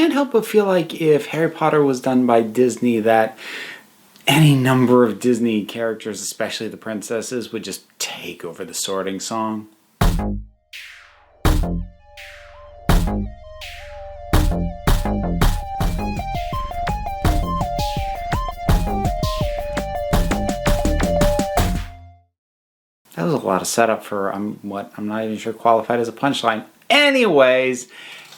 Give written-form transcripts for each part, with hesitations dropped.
can't help but feel like if Harry Potter was done by Disney, that any number of Disney characters, especially the princesses, would just take over the sorting song. That was a lot of setup for what I'm not even sure qualified as a punchline. Anyways,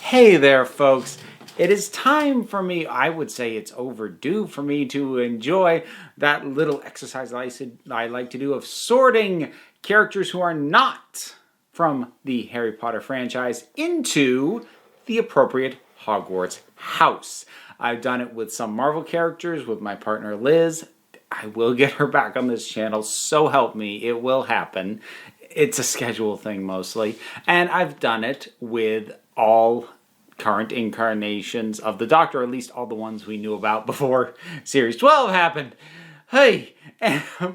hey there, folks. It is time for me, I would say it's overdue for me to enjoy that little exercise I like to do of sorting characters who are not from the Harry Potter franchise into the appropriate Hogwarts house. I've done it with some Marvel characters, with my partner Liz. I will get her back on this channel, so help me, it will happen. It's a schedule thing mostly. And I've done it with all current incarnations of the Doctor, at least all the ones we knew about before Series 12 happened. Hey,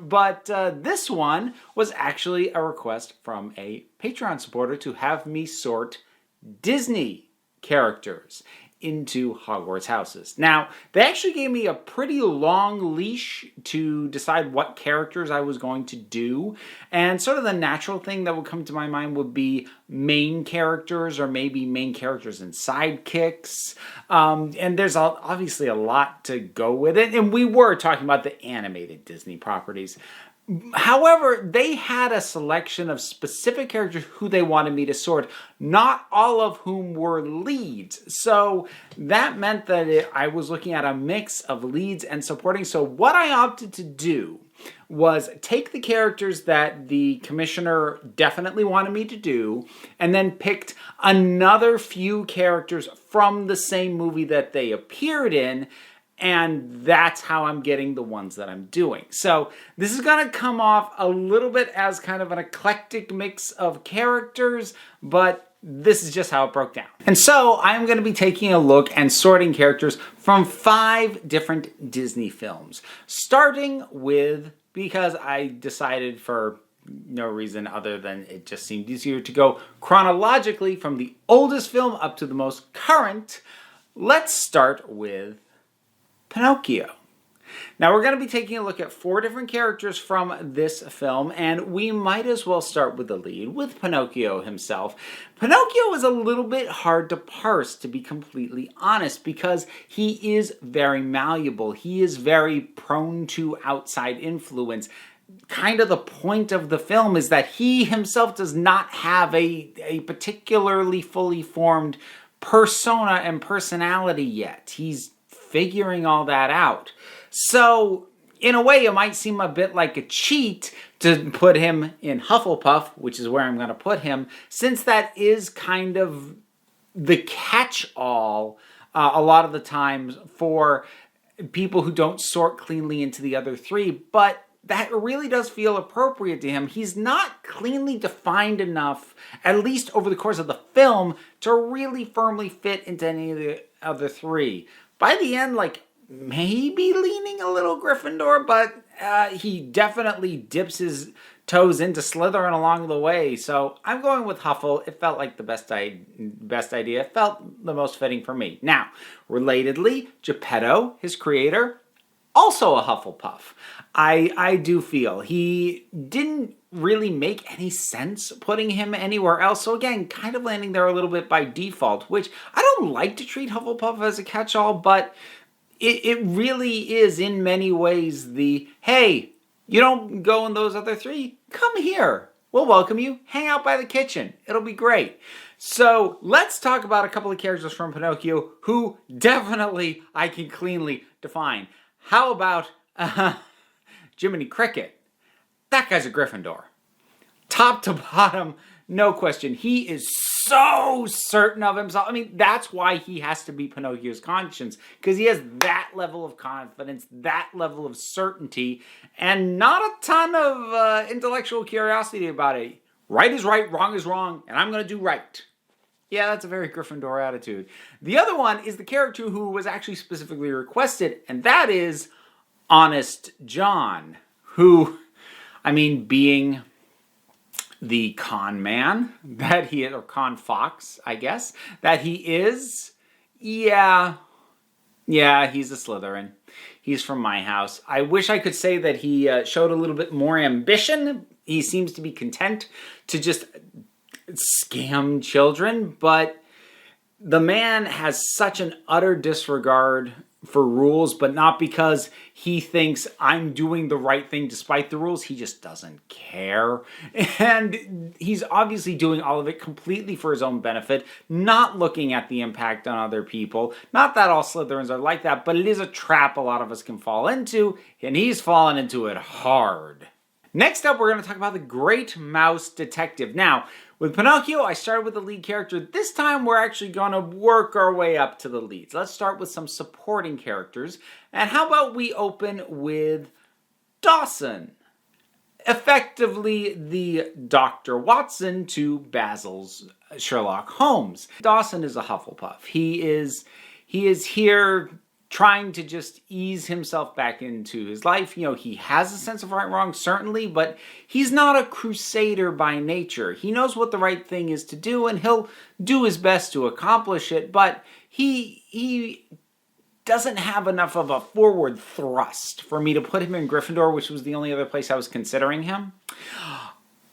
but this one was actually a request from a Patreon supporter to have me sort Disney characters into Hogwarts houses. Now, they actually gave me a pretty long leash to decide what characters I was going to do, and sort of the natural thing that would come to my mind would be main characters, or maybe main characters and sidekicks, and there's obviously a lot to go with it, and we were talking about the animated Disney properties. However, they had a selection of specific characters who they wanted me to sort, not all of whom were leads. So that meant that I was looking at a mix of leads and supporting. So what I opted to do was take the characters that the commissioner definitely wanted me to do, and then picked another few characters from the same movie that they appeared in, and that's how I'm getting the ones that I'm doing. So this is going to come off a little bit as kind of an eclectic mix of characters, but this is just how it broke down. And so I'm going to be taking a look and sorting characters from 5 different Disney films. Starting with, because I decided for no reason other than it just seemed easier to go chronologically from the oldest film up to the most current, let's start with Pinocchio. Now we're going to be taking a look at 4 different characters from this film, and we might as well start with the lead, with Pinocchio himself. Pinocchio is a little bit hard to parse, to be completely honest, because he is very malleable. He is very prone to outside influence. Kind of the point of the film is that he himself does not have a particularly fully formed persona and personality yet. He's figuring all that out. So, in a way, it might seem a bit like a cheat to put him in Hufflepuff, which is where I'm going to put him, since that is kind of the catch-all a lot of the times for people who don't sort cleanly into the other 3, but that really does feel appropriate to him. He's not cleanly defined enough, at least over the course of the film, to really firmly fit into any of the other 3. By the end, like, maybe leaning a little Gryffindor, but he definitely dips his toes into Slytherin along the way. So I'm going with Huffle. It felt like the best idea. It felt the most fitting for me. Now, relatedly, Geppetto, his creator, also a Hufflepuff. I do feel he didn't really make any sense putting him anywhere else. So again, kind of landing there a little bit by default, which I don't like to treat Hufflepuff as a catch-all, but it really is in many ways the, hey, you don't go in those other 3, come here. We'll welcome you. Hang out by the kitchen. It'll be great. So let's talk about a couple of characters from Pinocchio who definitely I can cleanly define. How about Jiminy Cricket? That guy's a Gryffindor. Top to bottom, no question. He is so certain of himself. I mean, that's why he has to be Pinocchio's conscience, because he has that level of confidence, that level of certainty, and not a ton of intellectual curiosity about it. Right is right, wrong is wrong, and I'm going to do right. Yeah, that's a very Gryffindor attitude. The other one is the character who was actually specifically requested, and that is Honest John, who, I mean, being the con man that he is, or con fox, I guess, that he is, Yeah, he's a Slytherin. He's from my house. I wish I could say that he showed a little bit more ambition. He seems to be content to just scam children, but the man has such an utter disregard for rules, but not because he thinks I'm doing the right thing despite the rules. He just doesn't care. And he's obviously doing all of it completely for his own benefit, not looking at the impact on other people. Not that all Slytherins are like that, but it is a trap a lot of us can fall into, and he's fallen into it hard. Next up, we're going to talk about the Great Mouse Detective. Now, with Pinocchio, I started with the lead character. This time, we're actually going to work our way up to the leads. Let's start with some supporting characters. And how about we open with Dawson? Effectively, the Dr. Watson to Basil's Sherlock Holmes. Dawson is a Hufflepuff. He is here trying to just ease himself back into his life. You know, he has a sense of right and wrong, certainly, but he's not a crusader by nature. He knows what the right thing is to do, and he'll do his best to accomplish it, but he doesn't have enough of a forward thrust for me to put him in Gryffindor, which was the only other place I was considering him.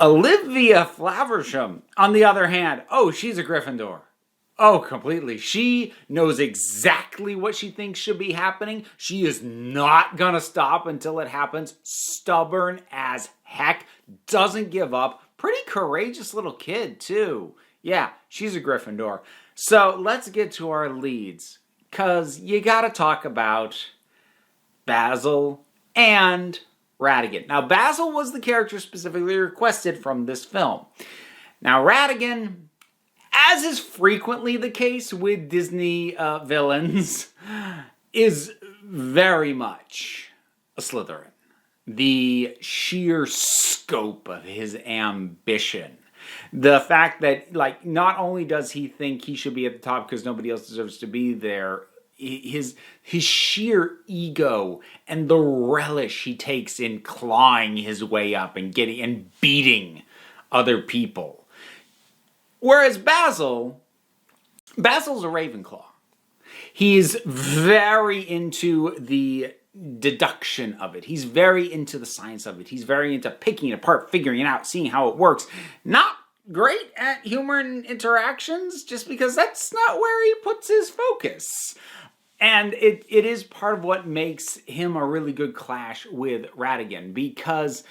Olivia Flaversham, on the other hand, she's a Gryffindor. Oh, completely. She knows exactly what she thinks should be happening. She is not gonna stop until it happens. Stubborn as heck. Doesn't give up. Pretty courageous little kid, too. Yeah, she's a Gryffindor. So let's get to our leads, because you gotta talk about Basil and Ratigan. Now, Basil was the character specifically requested from this film. Now, Ratigan, as is frequently the case with Disney villains, is very much a Slytherin. The sheer scope of his ambition. The fact that, not only does he think he should be at the top because nobody else deserves to be there, his sheer ego and the relish he takes in clawing his way up and beating other people. Whereas Basil's a Ravenclaw. He's very into the deduction of it. He's very into the science of it. He's very into picking it apart, figuring it out, seeing how it works. Not great at human interactions, just because that's not where he puts his focus. And it is part of what makes him a really good clash with Ratigan, because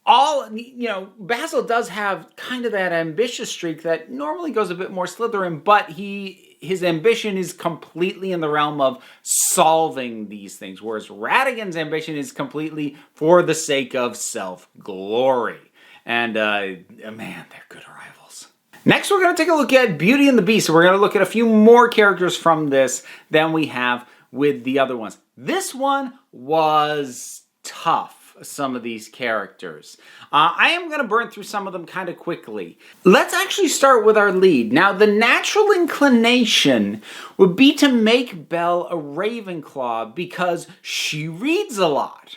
Basil does have kind of that ambitious streak that normally goes a bit more Slytherin, but his ambition is completely in the realm of solving these things, whereas Ratigan's ambition is completely for the sake of self-glory. And, man, they're good rivals. Next, we're going to take a look at Beauty and the Beast. So we're going to look at a few more characters from this than we have with the other ones. This one was tough. Some of these characters. I am going to burn through some of them kind of quickly. Let's actually start with our lead. Now, the natural inclination would be to make Belle a Ravenclaw because she reads a lot.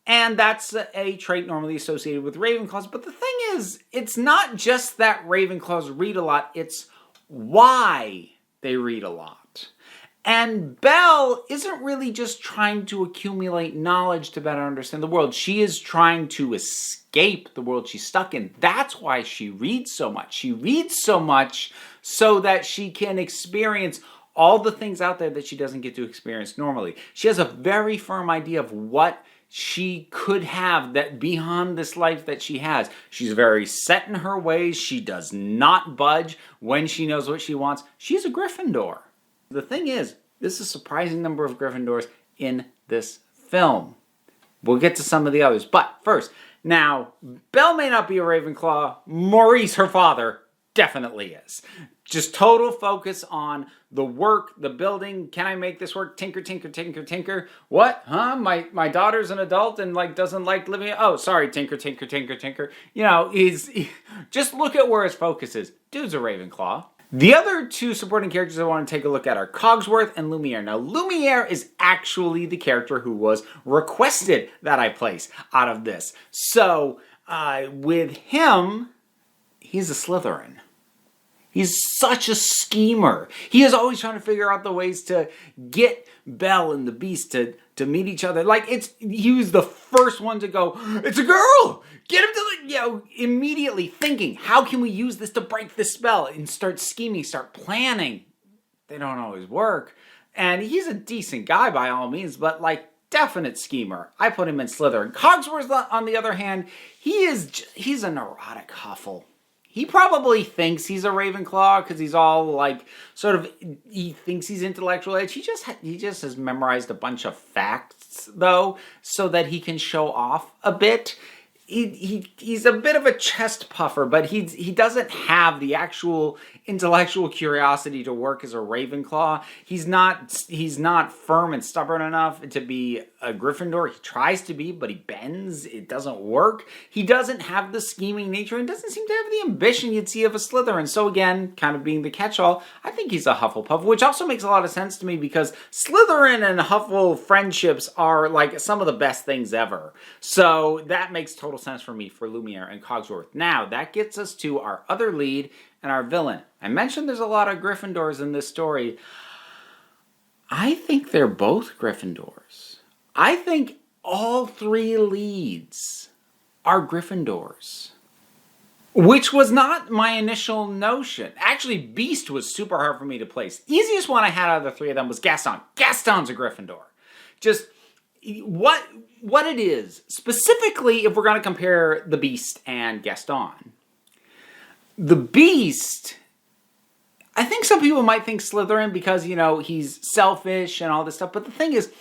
And that's a trait normally associated with Ravenclaws. But the thing is, it's not just that Ravenclaws read a lot, it's why they read a lot. And Belle isn't really just trying to accumulate knowledge to better understand the world. She is trying to escape the world she's stuck in. That's why she reads so much. She reads so much so that she can experience all the things out there that she doesn't get to experience normally. She has a very firm idea of what she could have that beyond this life that she has. She's very set in her ways. She does not budge when she knows what she wants. She's a Gryffindor. The thing is, this is a surprising number of Gryffindors in this film. We'll get to some of the others. But first, now, Belle may not be a Ravenclaw. Maurice, her father, definitely is. Just total focus on the work, the building. Can I make this work? Tinker, tinker, tinker, tinker. What? Huh? My daughter's an adult and doesn't like living. Oh, sorry, tinker, tinker, tinker, tinker. Just look at where his focus is. Dude's a Ravenclaw. The other two supporting characters I want to take a look at are Cogsworth and Lumiere. Now, Lumiere is actually the character who was requested that I place out of this. So, with him, he's a Slytherin. He's such a schemer. He is always trying to figure out the ways to get Belle and the Beast to meet each other. Like, he was the first one to go, it's a girl! Get him to immediately thinking, how can we use this to break this spell? And start scheming, start planning. They don't always work. And he's a decent guy by all means, but like, definite schemer. I put him in Slytherin. Cogsworth, on the other hand, he's a neurotic Huffle. He probably thinks he's a Ravenclaw because he's all like, he thinks he's intellectual edge. He just has memorized a bunch of facts, though, so that he can show off a bit. He's a bit of a chest puffer, but he doesn't have the actual intellectual curiosity to work as a Ravenclaw. He's not firm and stubborn enough to be a Gryffindor. He tries to be, but he bends. It doesn't work. He doesn't have the scheming nature and doesn't seem to have the ambition you'd see of a Slytherin. So again, kind of being the catch-all, I think he's a Hufflepuff, which also makes a lot of sense to me because Slytherin and Huffle friendships are like some of the best things ever. So that makes total sense for me for Lumiere and Cogsworth. Now, that gets us to our other lead and our villain. I mentioned there's a lot of Gryffindors in this story. I think they're both Gryffindors. I think all three leads are Gryffindors, which was not my initial notion. Actually, Beast was super hard for me to place. Easiest one I had out of the three of them was Gaston. Gaston's a Gryffindor. Just what it is, specifically if we're going to compare the Beast and Gaston. The Beast, I think some people might think Slytherin because, he's selfish and all this stuff. But the thing is,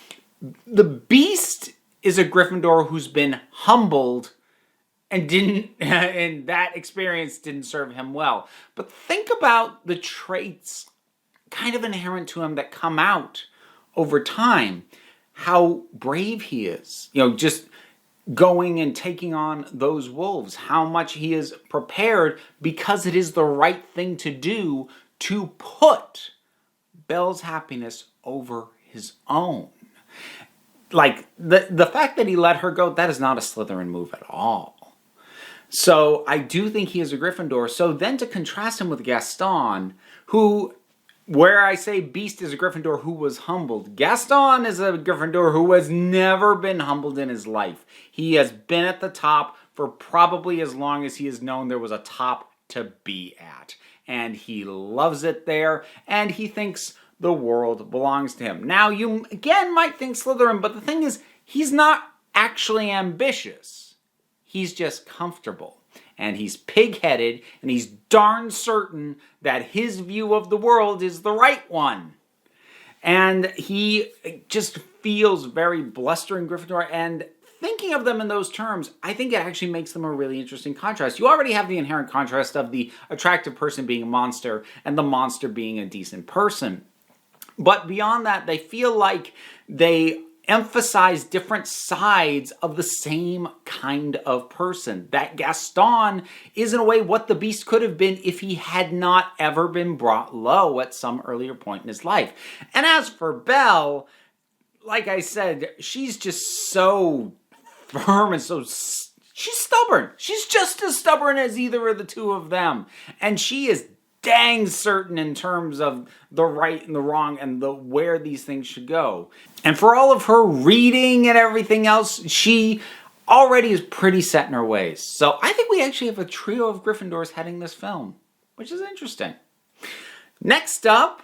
the Beast is a Gryffindor who's been humbled and and that experience didn't serve him well. But think about the traits kind of inherent to him that come out over time. How brave he is, just going and taking on those wolves, how much he is prepared because it is the right thing to do to put Belle's happiness over his own. Like, the fact that he let her go, that is not a Slytherin move at all. So I do think he is a Gryffindor. So then to contrast him with Gaston, where I say Beast is a Gryffindor who was humbled, Gaston is a Gryffindor who has never been humbled in his life. He has been at the top for probably as long as he has known there was a top to be at. And he loves it there, and he thinks the world belongs to him. Now, you again might think Slytherin, but the thing is, he's not actually ambitious. He's just comfortable. And he's pig-headed, and he's darn certain that his view of the world is the right one. And he just feels very blustering Gryffindor, and thinking of them in those terms, I think it actually makes them a really interesting contrast. You already have the inherent contrast of the attractive person being a monster, and the monster being a decent person. But beyond that, they feel like they emphasize different sides of the same kind of person. That Gaston is in a way what the Beast could have been if he had not ever been brought low at some earlier point in his life. And as for Belle, like I said, she's just so firm and she's stubborn. She's just as stubborn as either of the two of them. And she is dang certain in terms of the right and the wrong and where these things should go. And for all of her reading and everything else, she already is pretty set in her ways. So I think we actually have a trio of Gryffindors heading this film, which is interesting. Next up,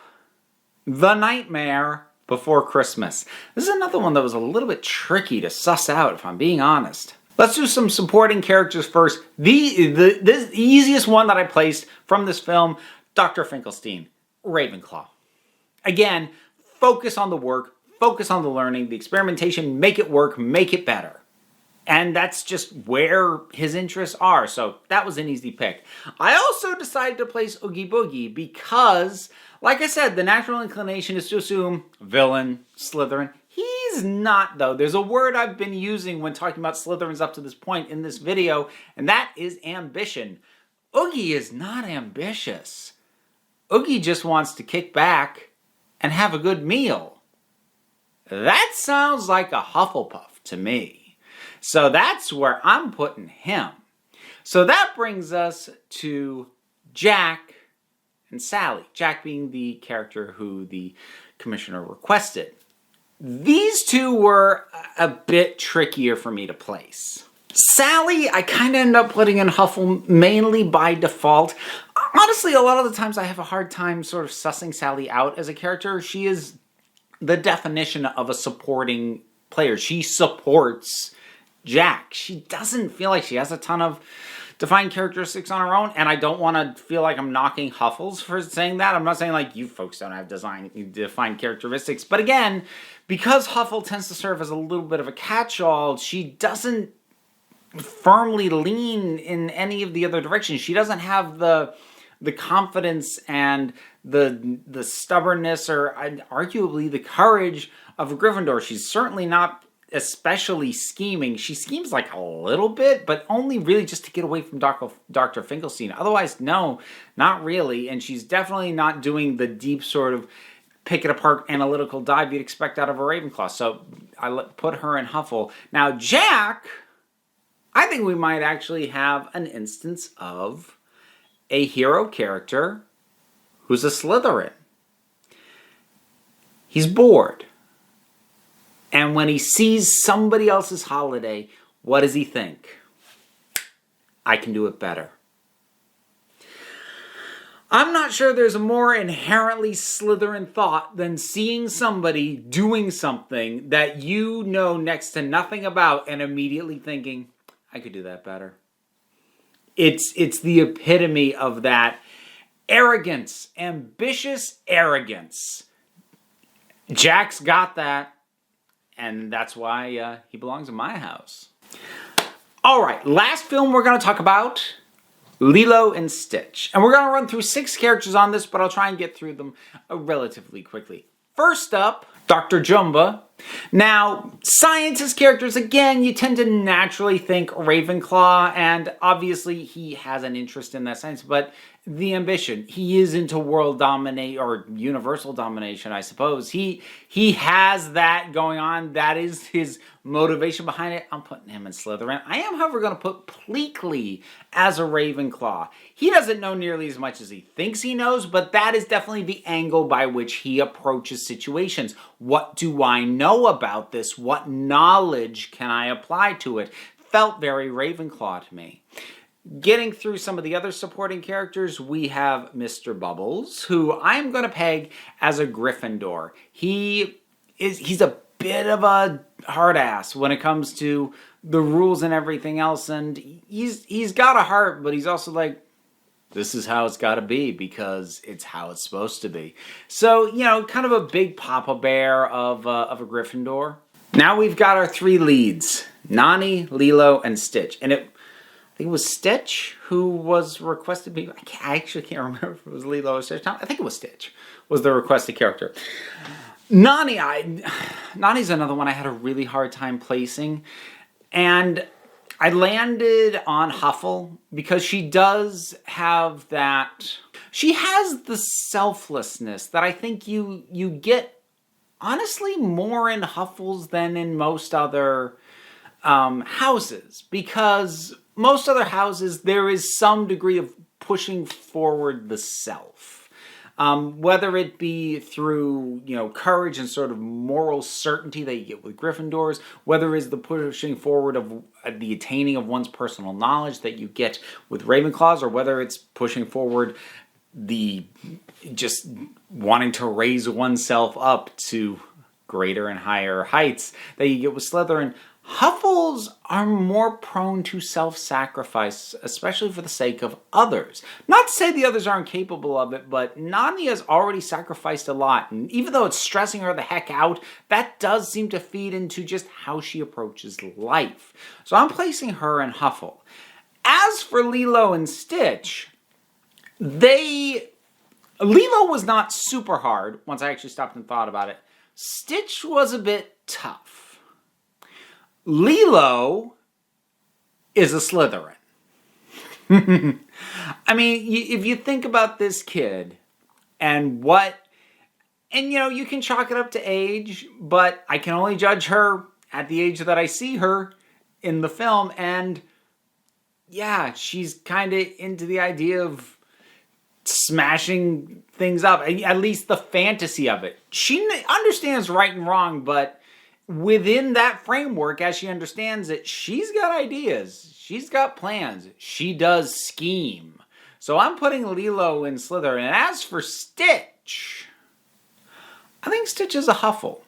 The Nightmare Before Christmas. This is another one that was a little bit tricky to suss out, if I'm being honest. Let's do some supporting characters first. The easiest one that I placed from this film, Dr. Finkelstein, Ravenclaw. Again, focus on the work, focus on the learning, the experimentation, make it work, make it better. And that's just where his interests are, so that was an easy pick. I also decided to place Oogie Boogie because, like I said, the natural inclination is to assume villain, Slytherin. He's not, though. There's a word I've been using when talking about Slytherins up to this point in this video, and that is ambition. Oogie is not ambitious. Oogie just wants to kick back and have a good meal. That sounds like a Hufflepuff to me. So that's where I'm putting him. So that brings us to Jack and Sally. Jack being the character who the commissioner requested. These two were a bit trickier for me to place. Sally, I kind of end up putting in Huffle mainly by default. Honestly, a lot of the times I have a hard time sort of sussing Sally out as a character. She is the definition of a supporting player. She supports Jack. She doesn't feel like she has a ton of defined characteristics on her own, and I don't want to feel like I'm knocking Huffles for saying that. I'm not saying like you folks don't have defined characteristics, but again, because Huffle tends to serve as a little bit of a catch-all, she doesn't firmly lean in any of the other directions. She doesn't have the confidence and the stubbornness or arguably the courage of a Gryffindor. She's certainly not especially scheming. She schemes like a little bit, but only really just to get away from Dr. Finkelstein. Otherwise, no, not really. And she's definitely not doing the deep sort of pick it apart analytical dive you'd expect out of a Ravenclaw. So I put her in Huffle. Now, Jack, I think we might actually have an instance of a hero character who's a Slytherin. He's bored. And when he sees somebody else's holiday, what does he think? I can do it better. I'm not sure there's a more inherently Slytherin thought than seeing somebody doing something that you know next to nothing about and immediately thinking, I could do that better. It's the epitome of that arrogance, ambitious arrogance. Jack's got that, and that's why he belongs in my house. All right, last film we're going to talk about, Lilo and Stitch. And we're going to run through 6 characters on this, but I'll try and get through them relatively quickly. First up, Dr. Jumba. Now, scientist characters, again, you tend to naturally think Ravenclaw, and obviously he has an interest in that science, but the ambition, he is into world dominate or universal domination, I suppose. He has that going on. That is his motivation behind it. I'm putting him in Slytherin. I am, however, going to put Pleakley as a Ravenclaw. He doesn't know nearly as much as he thinks he knows, but that is definitely the angle by which he approaches situations. What do I know about this? What knowledge can I apply to it? Felt very Ravenclaw to me. Getting through some of the other supporting characters, we have Mr. Bubbles, who I'm going to peg as a Gryffindor. He's a bit of a hard ass when it comes to the rules and everything else, and he's got a heart, but he's also like, this is how it's got to be because it's how it's supposed to be. So, you know, kind of a big Papa Bear of a Gryffindor. Now we've got our 3 leads, Nani, Lilo, and Stitch. And I think it was Stitch who was requested. I actually can't remember if it was Lilo or Stitch. I think it was Stitch was the requested character. Nani's another one I had a really hard time placing. And I landed on Huffle because she does have that. She has the selflessness that I think you get, honestly, more in Huffles than in most other houses. Because most other houses, there is some degree of pushing forward the self. Whether it be through, courage and sort of moral certainty that you get with Gryffindors, whether it's the pushing forward of the attaining of one's personal knowledge that you get with Ravenclaws, or whether it's pushing forward the just wanting to raise oneself up to greater and higher heights that you get with Slytherin. Huffles are more prone to self-sacrifice, especially for the sake of others. Not to say the others aren't capable of it, but Nani has already sacrificed a lot. And even though it's stressing her the heck out, that does seem to feed into just how she approaches life. So I'm placing her in Huffle. As for Lilo and Stitch, Lilo was not super hard once I actually stopped and thought about it. Stitch was a bit tough. Lilo is a Slytherin. I mean, if you think about this kid and you can chalk it up to age, but I can only judge her at the age that I see her in the film. And yeah, she's kind of into the idea of smashing things up, at least the fantasy of it. She understands right and wrong, but within that framework, as she understands it, she's got ideas. She's got plans. She does scheme. So I'm putting Lilo in Slytherin. And as for Stitch, I think Stitch is a Huffle.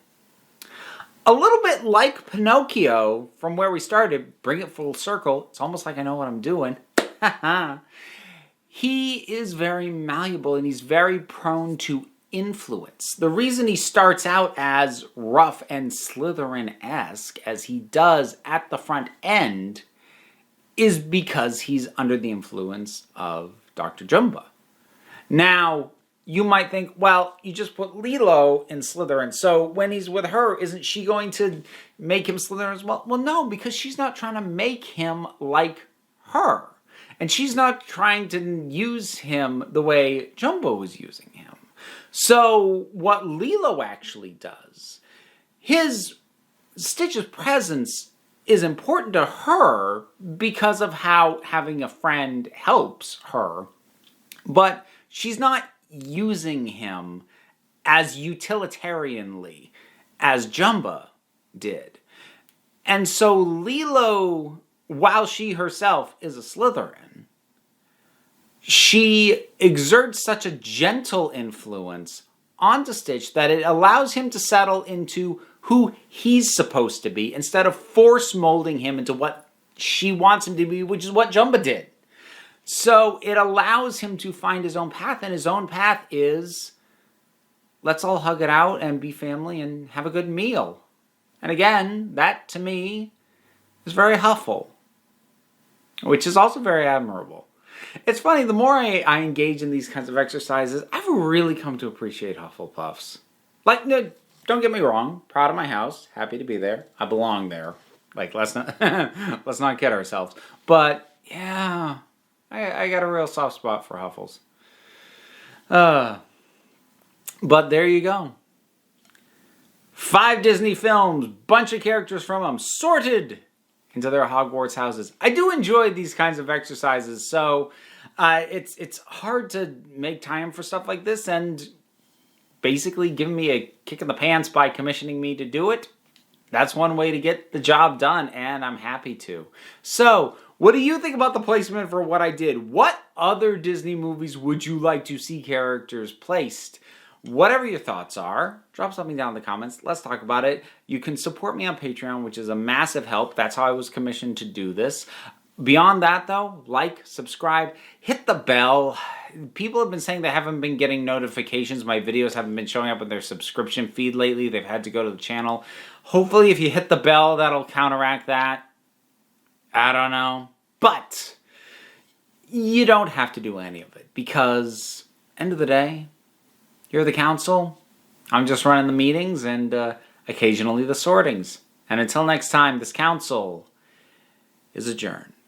A little bit like Pinocchio from where we started, bring it full circle. It's almost like I know what I'm doing. He is very malleable and he's very prone to influence. The reason he starts out as rough and Slytherin-esque as he does at the front end is because he's under the influence of Dr. Jumba. Now, you might think, well, you just put Lilo in Slytherin, so when he's with her, isn't she going to make him Slytherin as well? Well, no, because she's not trying to make him like her. And she's not trying to use him the way Jumbo was using him. So what Lilo actually does, Stitch's presence is important to her because of how having a friend helps her. But she's not using him as utilitarianly as Jumba did. And so Lilo, while she herself is a Slytherin, she exerts such a gentle influence onto Stitch that it allows him to settle into who he's supposed to be instead of force molding him into what she wants him to be, which is what Jumba did. So it allows him to find his own path, and his own path is, let's all hug it out and be family and have a good meal. And again, that to me is very Huffle, which is also very admirable. It's funny, the more I engage in these kinds of exercises, I've really come to appreciate Hufflepuffs. Like, no, don't get me wrong, proud of my house, happy to be there, I belong there. Like, let's not kid ourselves. But, yeah, I got a real soft spot for Huffles. But there you go. 5 Disney films, bunch of characters from them, sorted into their Hogwarts houses. I do enjoy these kinds of exercises, so it's hard to make time for stuff like this, and basically giving me a kick in the pants by commissioning me to do it, that's one way to get the job done, and I'm happy to. So, what do you think about the placement for what I did? What other Disney movies would you like to see characters placed? Whatever your thoughts are, drop something down in the comments. Let's talk about it. You can support me on Patreon, which is a massive help. That's how I was commissioned to do this. Beyond that, though, like, subscribe, hit the bell. People have been saying they haven't been getting notifications. My videos haven't been showing up in their subscription feed lately. They've had to go to the channel. Hopefully, if you hit the bell, that'll counteract that. I don't know. But you don't have to do any of it because, end of the day, you're the council. I'm just running the meetings and occasionally the sortings. And until next time, this council is adjourned.